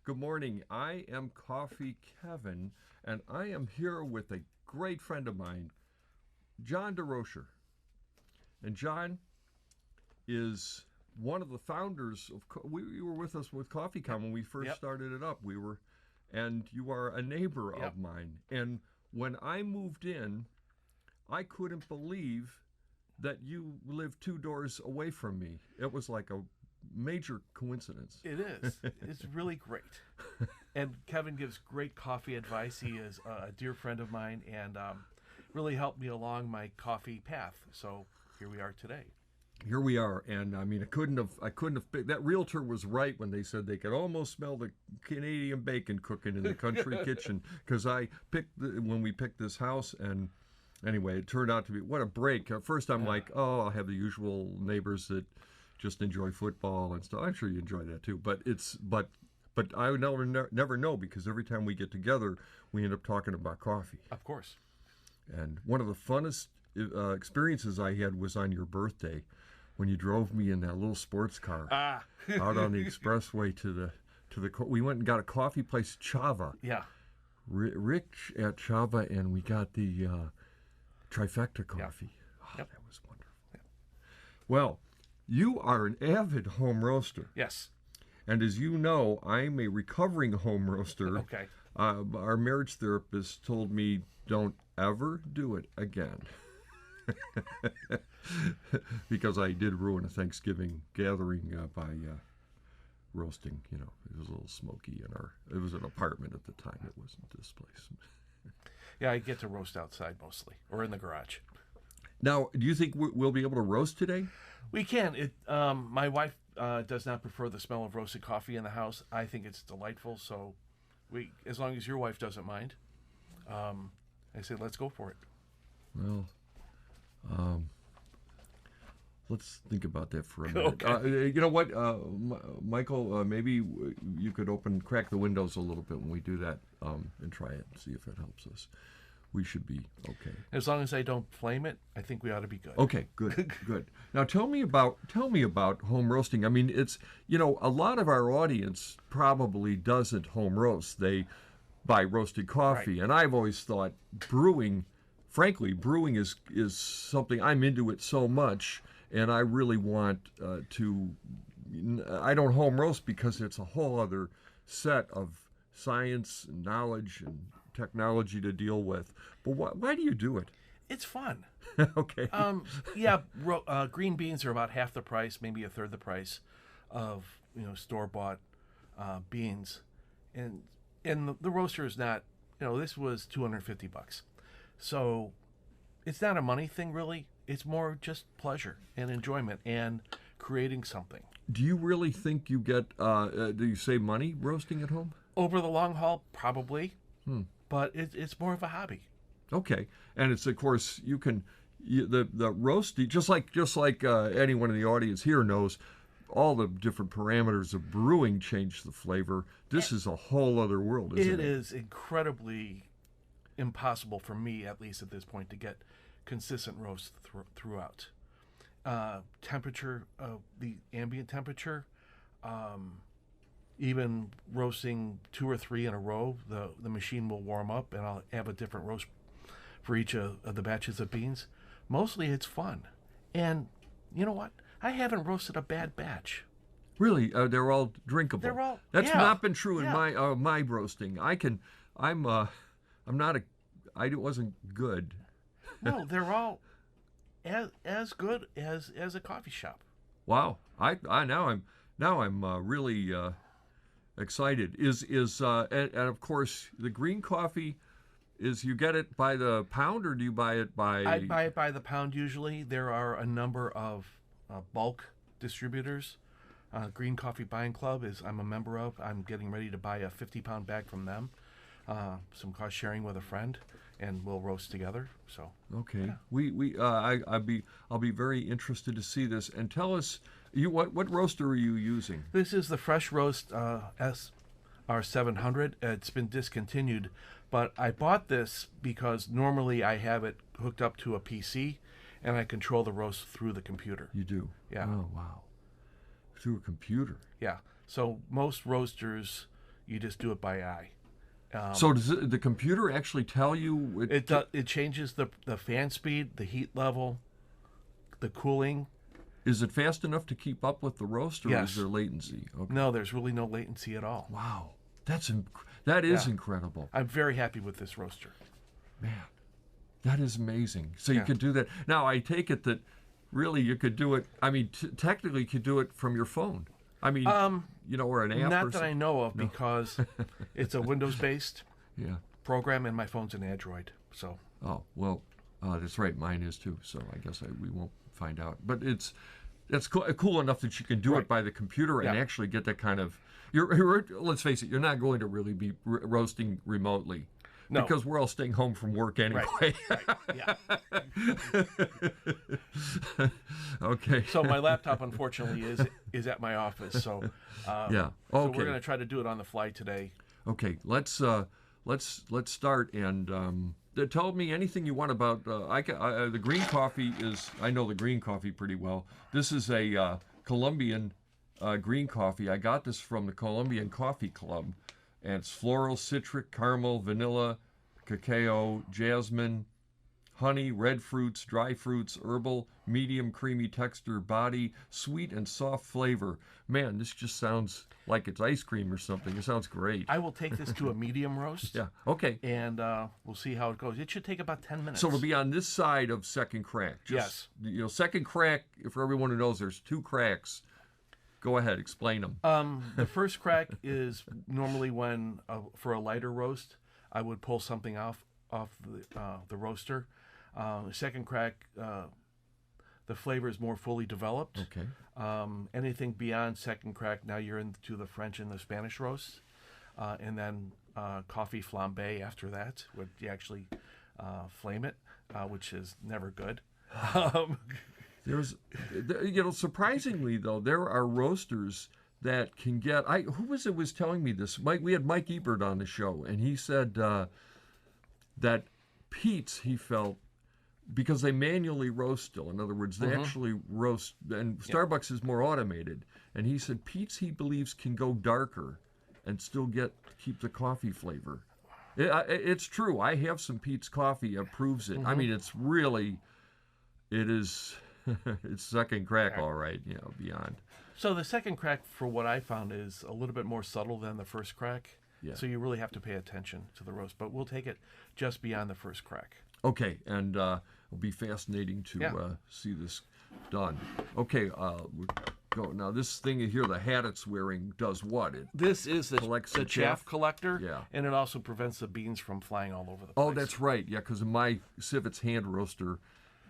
Good morning. I am Coffee Kevin, and I am here with a great friend of mine, John DuRocher. And John is one of the founders of. You were with us with CoffeeCon when we first started it up. And you are a neighbor of mine. And when I moved in, I couldn't believe that you lived 2 doors away from me. It was like a major coincidence. It is. It's really great. And Kevin gives great coffee advice. He is a dear friend of mine and really helped me along my coffee path. So here we are today. Here we are, and I mean, I couldn't have. That realtor was right when they said they could almost smell the Canadian bacon cooking in the country kitchen. Because when we picked this house, and anyway, it turned out to be what a break. At first, I'm like, oh, I'll have the usual neighbors that just enjoy football and stuff. I'm sure you enjoy that too. But I would never know, because every time we get together, we end up talking about coffee. Of course. And one of the funnest experiences I had was on your birthday, when you drove me in that little sports car out on the expressway to the. We went and got a coffee place, Chava. Yeah. Rich at Chava, and we got the trifecta coffee. Yeah. Oh, that was wonderful. Yeah. Well, you are an avid home roaster. Yes. And as you know, I'm a recovering home roaster. Okay. Our marriage therapist told me, don't ever do it again. Because I did ruin a Thanksgiving gathering by roasting. You know, it was a little smoky it was an apartment at the time. It wasn't this place. Yeah, I get to roast outside mostly, or in the garage. Now, do you think we'll be able to roast today? We can. My wife does not prefer the smell of roasted coffee in the house. I think it's delightful. So, as long as your wife doesn't mind, I say let's go for it. Well, let's think about that for a minute. Okay. You know what, Michael? Maybe you could crack the windows a little bit when we do that, and try it and see if it helps us. We should be okay. As long as I don't flame it, I think we ought to be good. Okay, good, good. Now tell me about home roasting. I mean, it's, a lot of our audience probably doesn't home roast. They buy roasted coffee, Right. And I've always thought brewing is something I'm into it so much, and I really want to. I don't home roast because it's a whole other set of science and knowledge and technology to deal with. But why do you do it? It's fun. Okay. Green beans are about half the price, maybe a third the price of store-bought beans, and the roaster is not. This was $250, so it's not a money thing really. It's more just pleasure and enjoyment and creating something. Do you really think you get? Do you save money roasting at home? Over the long haul, probably. But it's more of a hobby. Okay, and it's, of course, the roasting, just like anyone in the audience here knows, all the different parameters of brewing change the flavor. This is a whole other world, isn't it? It is incredibly impossible for me, at least at this point, to get consistent roast throughout. Temperature, the ambient temperature, even roasting 2 or 3 in a row, the machine will warm up, and I'll have a different roast for each of the batches of beans. Mostly it's fun. And you know what? I haven't roasted a bad batch. Really? They're all drinkable? They're all... That's not been true in my roasting. I wasn't good. No, they're all as good as a coffee shop. Wow. Now I'm really excited. And of course the green coffee is, you get it by the pound, or do you buy it by? I buy it by the pound usually. There are a number of bulk distributors. Green Coffee Buying Club I'm a member of. I'm getting ready to buy a 50-pound bag from them. Some cost sharing with a friend, and we'll roast together. So okay, yeah. I'll be very interested to see this. And tell us, what roaster are you using? This is the Freshroast SR700. It's been discontinued, but I bought this because normally I have it hooked up to a PC, and I control the roast through the computer. You do? Yeah. Oh wow. Through a computer? Yeah. So most roasters You just do it by eye. So does the computer actually tell you? It changes the fan speed, the heat level, the cooling. Is it fast enough to keep up with the roast, or Yes. is there latency? Okay. No, there's really no latency at all. Wow, that is incredible. I'm very happy with this roaster. Man, that is amazing. So you could do that. Now, I take it that really you could do it, I mean, technically you could do it from your phone. I mean, or an app. Not that I know of, because it's a Windows-based program, and my phone's an Android. So. Oh, well, that's right. Mine is too. So I guess we won't find out. But it's cool enough that you can do it by the computer and actually get that kind of. Let's face it, you're not going to really be roasting remotely. No. Because we're all staying home from work anyway. Right. Yeah. Okay. So my laptop, unfortunately, is at my office. So Okay. So we're going to try to do it on the fly today. Okay. Let's start, and tell me anything you want about the green coffee. I know the green coffee pretty well. This is a Colombian green coffee. I got this from the Colombian Coffee Club. And it's floral, citric, caramel, vanilla, cacao, jasmine, honey, red fruits, dry fruits, herbal, medium creamy texture, body, sweet and soft flavor. Man, this just sounds like it's ice cream or something. It sounds great. I will take this to a medium roast. Yeah, okay. And we'll see how it goes. It should take about 10 minutes. So it'll be on this side of second crack. Yes. Second crack, for everyone who knows, there's 2 cracks. Go ahead, explain them. The first crack is normally when, for a lighter roast, I would pull something off the roaster. The second crack, the flavor is more fully developed. Okay. Anything beyond second crack, now you're into the French and the Spanish roasts. And then coffee flambe after that, where you actually flame it, which is never good. There's, surprisingly though, there are roasters that can get. Who was telling me this? We had Mike Ebert on the show, and he said that Pete's, he felt, because they manually roast still. In other words, they actually roast, and Starbucks is more automated. And he said Pete's, he believes, can go darker and still keep the coffee flavor. It's true. I have some Pete's coffee that proves it. I mean, it is. It's second crack, all right, beyond. So the second crack, for what I found, is a little bit more subtle than the first crack. Yeah. So you really have to pay attention to the roast. But we'll take it just beyond the first crack. Okay, and it'll be fascinating to see this done. Okay, we'll go. Now, this thing here, the hat it's wearing, does what? This is the chaff collector, yeah, and it also prevents the beans from flying all over the place. Oh, that's right, yeah, because in my Civets hand roaster,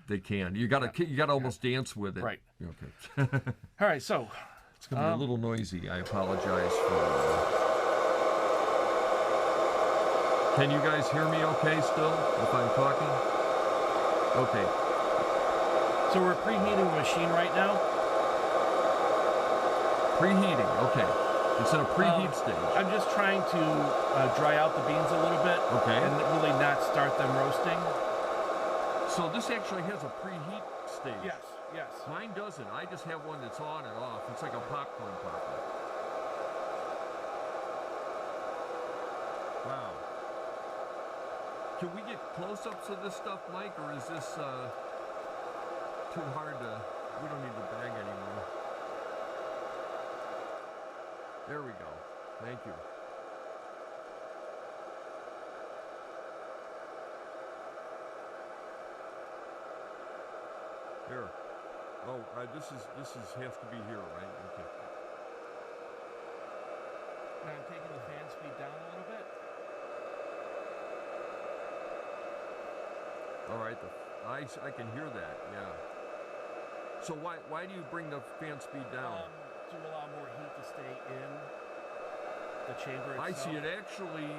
they can. You gotta almost dance with it. Right. Okay. All right, so it's gonna be a little noisy. I apologize for. Can you guys hear me okay still if I'm talking? Okay. So we're preheating the machine right now. Preheating. Okay. It's in a preheat stage. I'm just trying to dry out the beans a little bit. Okay. And really not start them roasting. So this actually has a preheat stage. Yes. Mine doesn't. I just have one that's on and off. It's like a popcorn popper. Wow. Can we get close-ups of this stuff, Mike, or is this too hard to... We don't need the bag anymore. There we go. Thank you. Here. Oh, this has to be here, right? Okay. Now I'm taking the fan speed down a little bit. All right. I can hear that. Yeah. So why do you bring the fan speed down? To allow more heat to stay in the chamber itself. I see. It actually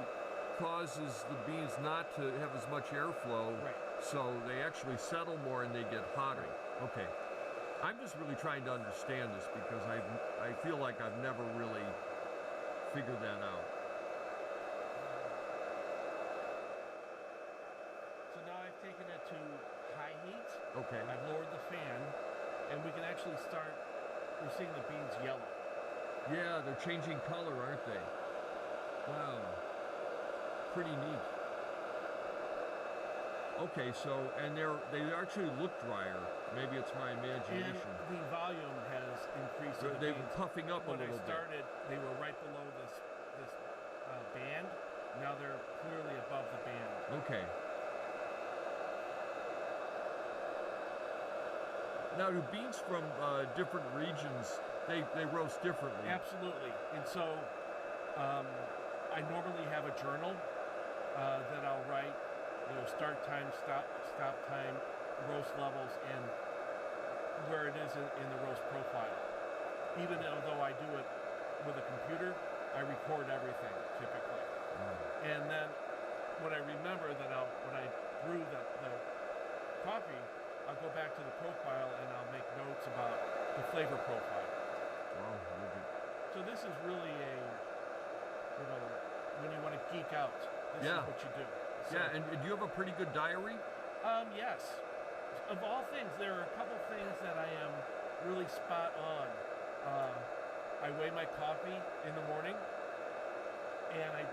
causes the beans not to have as much airflow. Right. So they actually settle more and they get hotter. Okay. I'm just really trying to understand this because I feel like I've never really figured that out. So now I've taken it to high heat. Okay. I've lowered the fan, and we can actually start. We're seeing the beans yellow. Yeah, they're changing color, aren't they? pretty neat. Okay, so and they actually look drier. Maybe it's my And imagination. the volume has increased. of the They're beans. puffing up a When I little bit. started, they were right below this band. Now they're clearly above the band. Okay. Now, do beans from different regions, they roast differently? Absolutely. And so I normally have a journal that I'll write, start time, stop time, roast levels, and where it is in the roast profile. Even though I do it with a computer, I record everything typically. And then what I remember that when I brew the coffee, I'll go back to the profile and I'll make notes about the flavor profile. Wow, look at. So this is really when you want to geek out, this is what you do. So, Yeah, and do you have a pretty good diary? yes. Of all things, there are a couple things that I am really spot on. I weigh my coffee in the morning, and I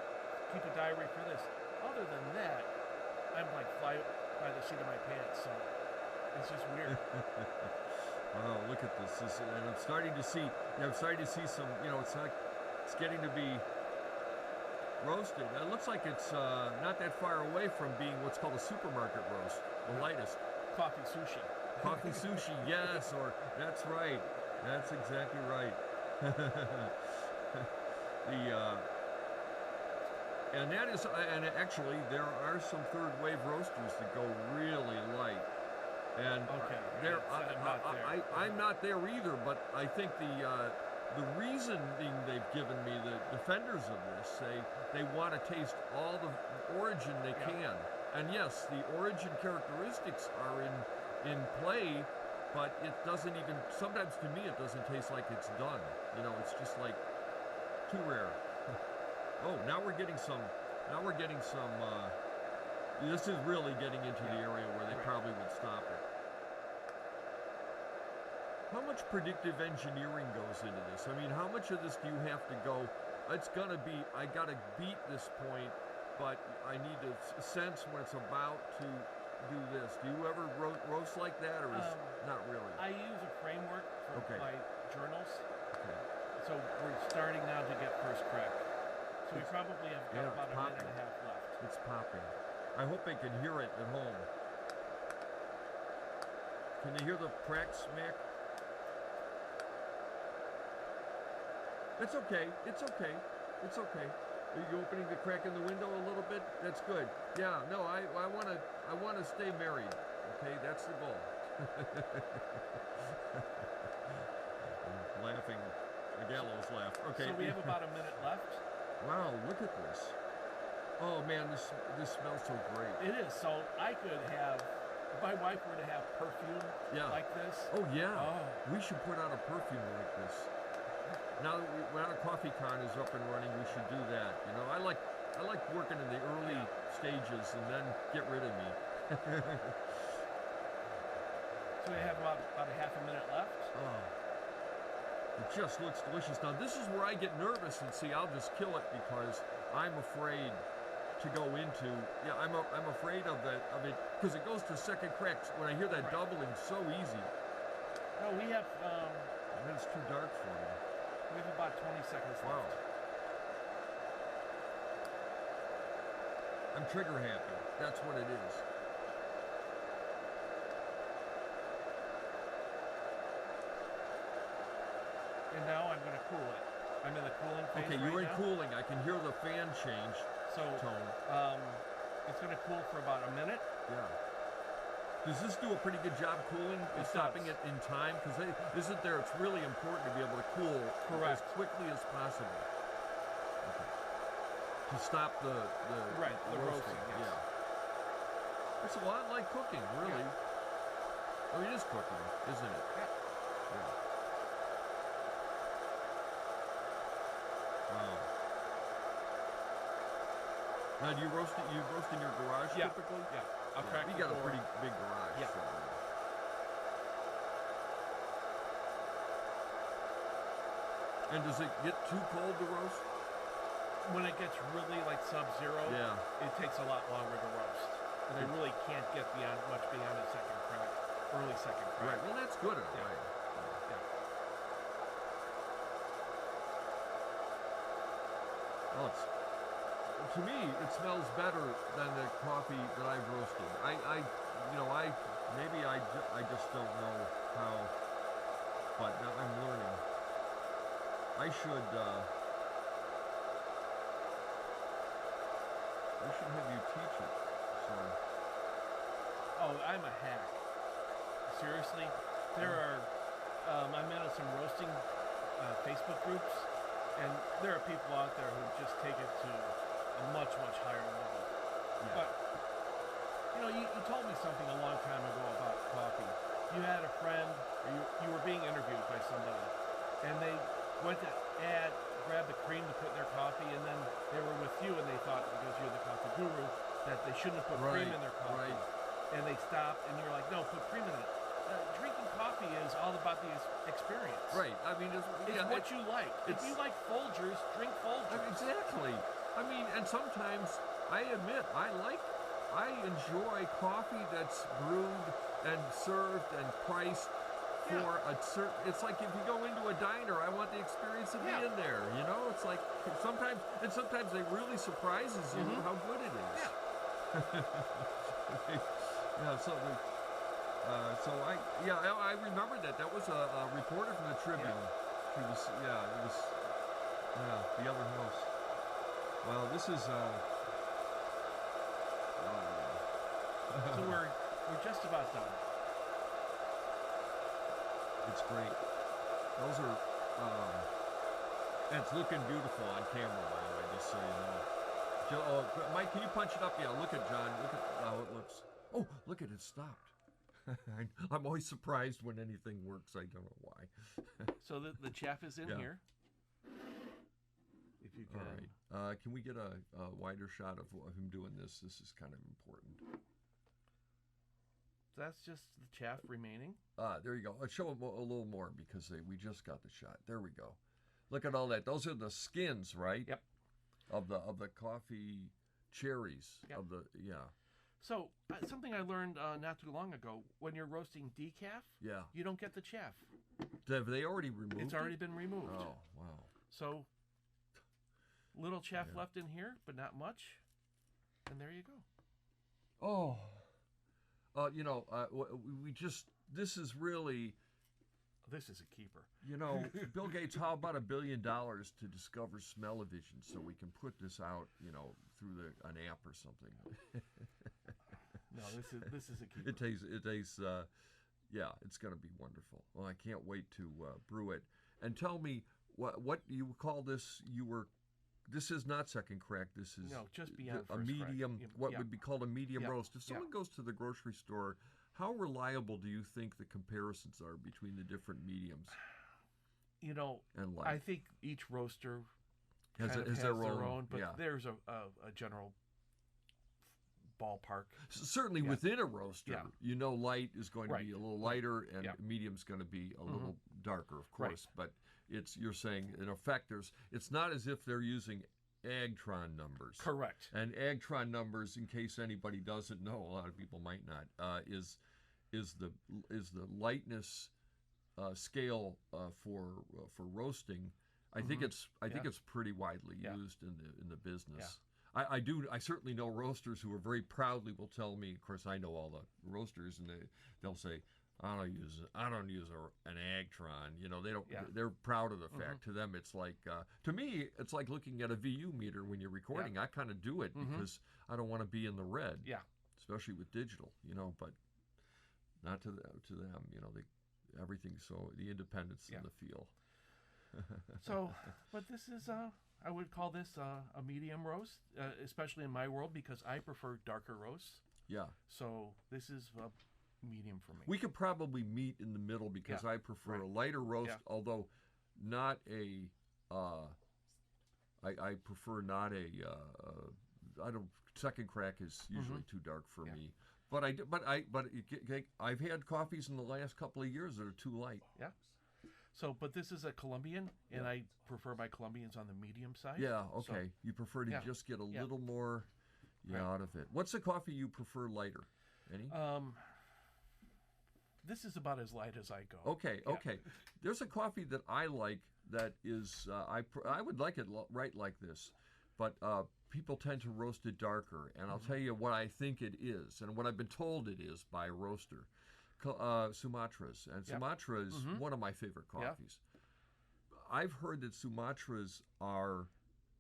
keep a diary for this. Other than that, I'm like fly by the seat of my pants, so it's just weird. Wow, look at this. And I'm starting to see. I'm starting to see some. It's getting to be roasted. It looks like it's not that far away from being what's called a supermarket roast, the lightest. Coffee sushi. Coffee sushi, yes, or that's right. That's exactly right. And that is, and actually, there are some third wave roasters that go really light. And I'm not there either, but I think the reasoning they've given me, the defenders of this, say they want to taste all the origin they can. And yes, the origin characteristics are in play, but it doesn't even, sometimes to me it doesn't taste like it's done. It's just like too rare. Oh, now we're getting some, this is really getting into the area where they probably would stop it. How much predictive engineering goes into this? I mean, how much of this do you have to go, it's gonna be, I gotta beat this point, but I need to sense when it's about to do this. Do you ever roast like that, or is not really? I use a framework for my journals. Okay. So we're starting now to get first crack. So we probably have got about a minute and a half left. It's popping. I hope they can hear it at home. Can they hear the crack smack? It's okay. It's okay. It's okay. Are you opening the crack in the window a little bit? That's good. Yeah. No, I wanna stay married. Okay, that's the goal. I'm laughing. A gallows laugh. Okay. So we have about a minute left. Wow, look at this. Oh man, this smells so great. It is. So I could have, if my wife were to have perfume like this. Oh yeah. Oh. We should put out a perfume like this. Now that CoffeeCon is up and running, we should do that. I like working in the early stages and then get rid of me. So we have about a half a minute left. Oh. It just looks delicious. Now this is where I get nervous and see I'll just kill it because I'm afraid to go into. Yeah, I'm afraid of it because it goes to second cracks. When I hear that doubling so easy. No, we have. And it's too dark for me. We have about 20 seconds left. Wow. I'm trigger happy. That's what it is. And now I'm going to cool it. I'm in the cooling phase. Okay, you're in cooling. I can hear the fan change tone. It's going to cool for about a minute. Yeah. Does this do a pretty good job cooling and stopping it in time? Because it's really important to be able to cool as quickly as possible. Okay. To stop the roasting. Yes. Yeah. It's a lot like cooking, really. Yeah. Oh, it is cooking, isn't it? Yeah. Wow. Now, do you roast in your garage typically? Yeah. I'll crack you got a pretty big garage. Yeah. So. And does it get too cold to roast? when it gets really like sub-zero, Yeah. it takes a lot longer to roast. And they really can't get much beyond a second crack, early second crack. Right. Well, that's good. Yeah. Right. Yeah. Well, to me, it smells better than the coffee that I've roasted. Maybe I just don't know how, but now I'm learning. I should have you teach it. So. Oh, I'm a hack. Seriously, there are. I'm in some roasting Facebook groups, and there are people out there who just take it to a much, much higher level. Yeah. But you told me something a long time ago about coffee. You had a friend, or you were being interviewed by somebody, and they went to grab the cream to put in their coffee, and then they were with you, and they thought, because you're the coffee guru, that they shouldn't have put cream in their coffee. Right. And they stopped, and you're like, no, put cream in it. Drinking coffee is all about the experience. Right. I mean, it's what you like. If you like Folgers, drink Folgers. Exactly. I mean, and sometimes I admit I enjoy coffee that's brewed and served and priced for a certain. It's like if you go into a diner, I want the experience of being there. It's like sometimes it really surprises you how good it is. Yeah. I remember that. That was a reporter from the Tribune. She was, it was, the other house. Well, this is, So we're just about done. It's great. Those are, and it's looking beautiful on camera, by the way, just so you know. Mike, can you punch it up? Yeah, look at John. Look at how it looks. Oh, look at it stopped. I'm always surprised when anything works. I don't know why. So the chaff is in here. If you can. All right. Can we get a wider shot of him doing this? This is kind of important. That's just the chaff remaining. There you go. I'll show him a little more because we just got the shot. There we go. Look at all that. Those are the skins, right? Yep. Of the coffee cherries. Yep. So something I learned not too long ago: when you're roasting decaf, you don't get the chaff. Have they already removed it? It's already been removed. Oh, wow. So little chaff left in here, but not much. And there you go. Oh. This is really... This is a keeper. Bill Gates, how about $1 billion to discover smell-o-vision so we can put this out, through an app or something? No, this is a keeper. It tastes, it's going to be wonderful. Well, I can't wait to brew it. And tell me, what you call this? This is not second crack. This is just beyond a medium. Crack. What would be called a medium roast. If someone goes to the grocery store, how reliable do you think the comparisons are between the different mediums? And light? I think each roaster has their own, but there's a general ballpark. Certainly within a roaster, light is going to be a little lighter, and medium's going to be a little darker, of course. But you're saying, in effect, it's not as if they're using Agtron numbers. Correct. And Agtron numbers, in case anybody doesn't know, a lot of people might not, is the lightness scale for roasting. I think it's pretty widely used in the business. I certainly know roasters who are very proudly will tell me. Of course, I know all the roasters, and they'll say, I don't use an Agtron. They don't. They're proud of the fact. To them, it's like to me, it's like looking at a VU meter when you're recording. I kind of do it because I don't want to be in the red. Yeah. Especially with digital, but not to them. Everything's so the independence and the feel. So, but this is I would call this a medium roast, especially in my world because I prefer darker roasts. Yeah. So this is medium for me. We could probably meet in the middle because I prefer a lighter roast, although not a. I prefer not a. I don't. Second crack is usually too dark for me. But I've had coffees in the last couple of years that are too light. Yeah. So, but this is a Colombian, and I prefer my Colombians on the medium side. Yeah, So, okay. You prefer to yeah. just get a Yeah. little more Right. out of it. What's the coffee you prefer lighter? Any? this is about as light as I go. Okay, Yeah. okay. There's a coffee that I like that is, I would like it right like this, but people tend to roast it darker, and I'll tell you what I think it is, and what I've been told it is by a roaster. Sumatras, and Sumatra is one of my favorite coffees. I've heard that Sumatras are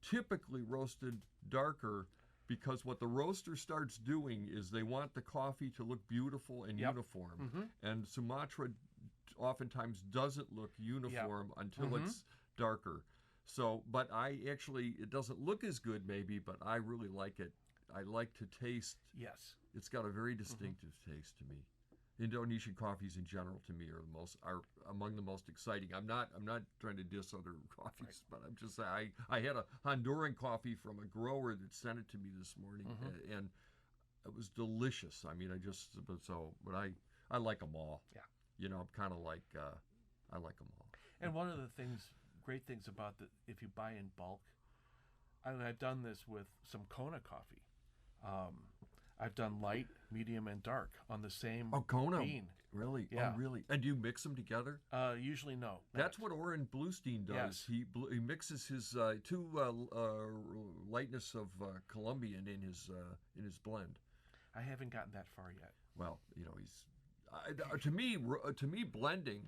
typically roasted darker because what the roaster starts doing is they want the coffee to look beautiful and uniform, and Sumatra oftentimes doesn't look uniform until it's darker. So, but it doesn't look as good maybe, but I really like it. I like to taste. Yes. It's got a very distinctive taste to me. Indonesian coffees in general to me are among the most exciting. I'm not trying to diss other coffees, but I'm just saying I had a Honduran coffee from a grower that sent it to me this morning, and it was delicious. I mean, but I like them all. Yeah. You know, I'm kind of like I like them all. And one of the great things about if you buy in bulk, and I've done this with some Kona coffee. I've done light, medium, and dark on the same Kona, bean. Really? Yeah. Oh, really? And do you mix them together? Usually no. That's what Oren Bluestein does. Yes. He mixes his two lightness of Colombian in his blend. I haven't gotten that far yet. Well, you know, to me blending,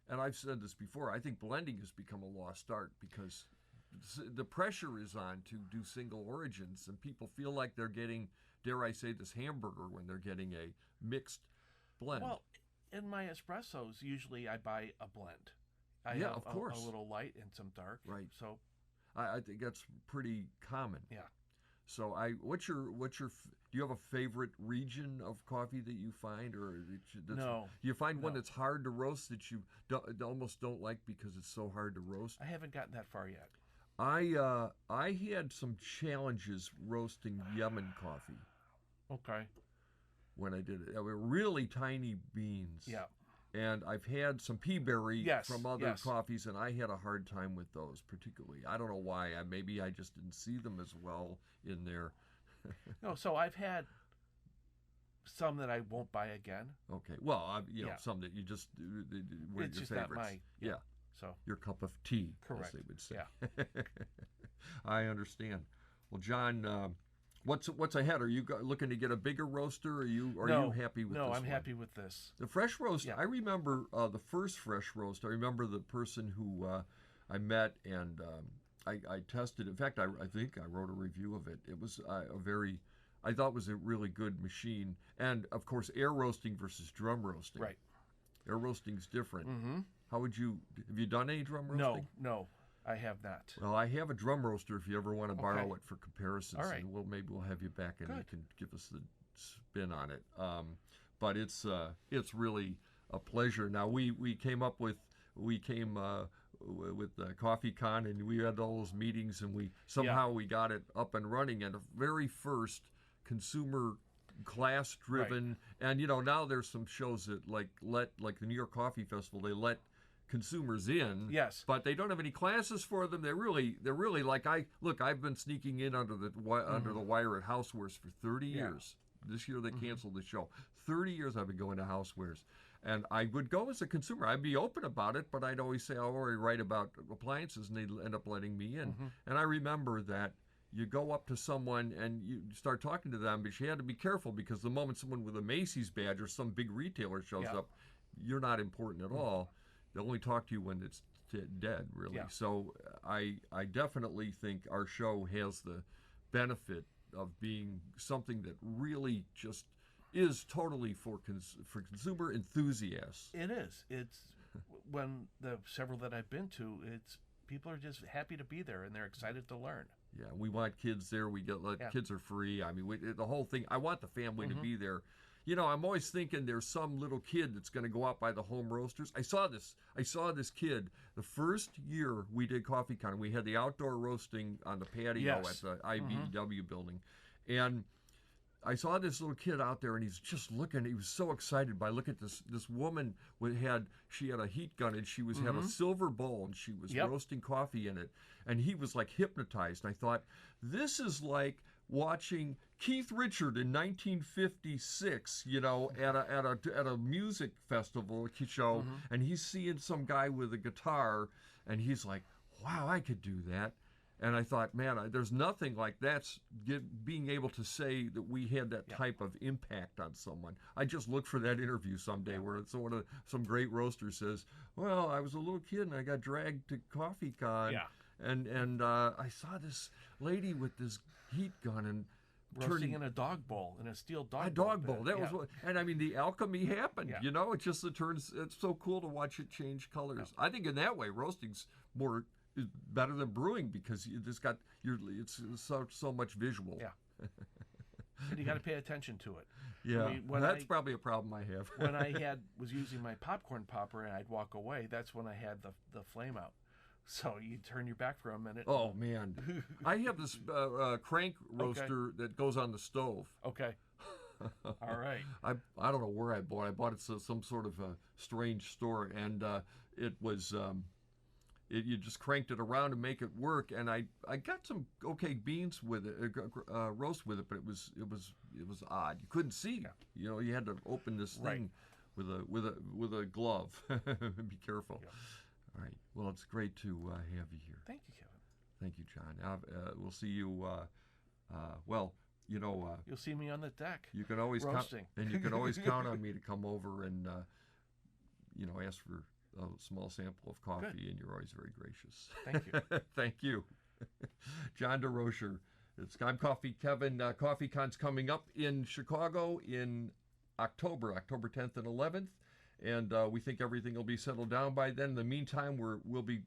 and I've said this before, I think blending has become a lost art because the pressure is on to do single origins, and people feel like they're getting, dare I say, this hamburger when they're getting a mixed blend. Well, in my espressos, usually I buy a blend. I Yeah, have of course. a little light and some dark. Right. So, I think that's pretty common. yeah. So do you have a favorite region of coffee that you find, or No. do you find one No. that's hard to roast that you almost don't like because it's so hard to roast? I haven't gotten that far yet. I had some challenges roasting Yemen coffee Okay. when I did it. They were really tiny beans. Yeah. And I've had some pea berry Yes, from other yes. coffees, and I had a hard time with those particularly. I don't know why. Maybe I just didn't see them as well in there. No, so I've had some that I won't buy again. Okay. Well, Yeah. some that you just were It's your just not favorites. my Yeah. So, Your cup of tea, correct. as they would say. Yeah. I understand. Well, John, what's ahead? Are you looking to get a bigger roaster? Or are you happy with this No, I'm one? happy with this. The fresh roast. Yeah. I remember the first fresh roast. I remember the person who I met, and I tested. In fact, I think I wrote a review of it. It was I thought it was a really good machine. And of course, air roasting versus drum roasting. Right. Air roasting's different. Mm-hmm. Have you done any drum roasting? No, I have not. Well, I have a drum roaster if you ever want to borrow Okay. it for comparisons. All right. And maybe we'll have you back and you Good. can give us the spin on it. But it's really a pleasure. Now we came with CoffeeCon, and we had all those meetings, and we got it up and running. And the very first consumer class driven, and now there's some shows that like the New York Coffee Festival, they let consumers in, Yes. but they don't have any classes for them. They're really like I've been sneaking in under the wire at Housewares for 30 years. This year they canceled the show. 30 years I've been going to Housewares, and I would go as a consumer. I'd be open about it, but I'd always say I'll already write about appliances, and they'd end up letting me in. And I remember that you go up to someone and you start talking to them, but you had to be careful because the moment someone with a Macy's badge or some big retailer shows up, you're not important at all. They'll only talk to you when it's dead, really. Yeah. So I definitely think our show has the benefit of being something that really just is totally for consumer enthusiasts. It is. It's when the several that I've been to, people are just happy to be there and they're excited to learn. Yeah, we want kids there. Kids are free. I mean, the whole thing. I want the family to be there. I'm always thinking there's some little kid that's going to go out by the home roasters. I saw this kid the first year we did CoffeeCon. We had the outdoor roasting on the patio at the IBEW building, and I saw this little kid out there, and he's just looking. He was so excited by looking at this woman she had a heat gun, and she had a silver bowl, and she was roasting coffee in it, and he was like hypnotized. And I thought, this is like watching Keith Richard in 1956, you know, at a music festival show, and he's seeing some guy with a guitar, and he's like, wow, I could do that. And I thought, man, there's nothing like being able to say that we had that type of impact on someone. I just look for that interview someday where some great roaster says, well, I was a little kid and I got dragged to CoffeeCon. Yeah. And I saw this lady with this heat gun and roasting in a dog bowl, in a steel dog bowl. A dog bowl. That was what, and I mean, the alchemy happened. You know, it's so cool to watch it change colors. I think in that way, roasting's is better than brewing because it's so much visual. Yeah. And you got to pay attention to it. Yeah, I mean, that's probably a problem I have. When I was using my popcorn popper and I'd walk away, that's when I had the flame out. So you turn your back for a minute. Oh man, I have this crank roaster that goes on the stove. Okay. All right. I don't know where I bought it. I bought it at some sort of a strange store, and it was. You just cranked it around to make it work, and I got some okay beans with it, roast with it, but it was odd. You couldn't see. Yeah. You know, you had to open this thing with a glove. Be careful. Yeah. All right. Well, it's great to have you here. Thank you, Kevin. Thank you, John. We'll see you. Well, you know. You'll see me on the deck. You can always roasting, and you can always count on me to come over and ask for a small sample of coffee. Good. And you're always very gracious. Thank you. Thank you. John DuRocher. I'm Coffee Kevin. CoffeeCon's coming up in Chicago in October 10th and 11th. And we think everything will be settled down by then. In the meantime, we'll be,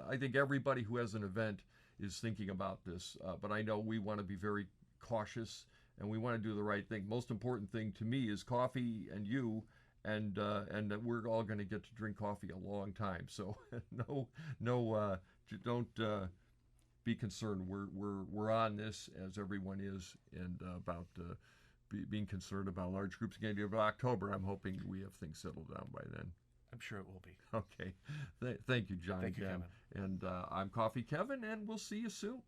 I think everybody who has an event is thinking about this. But I know we want to be very cautious and we want to do the right thing. Most important thing to me is coffee and you. And that we're all going to get to drink coffee a long time. So don't be concerned. We're on this as everyone is, and about being concerned about large groups again. About October, I'm hoping we have things settled down by then. I'm sure it will be. Okay. Thank you, John. Thank you, Kevin. And I'm Coffee Kevin, and we'll see you soon.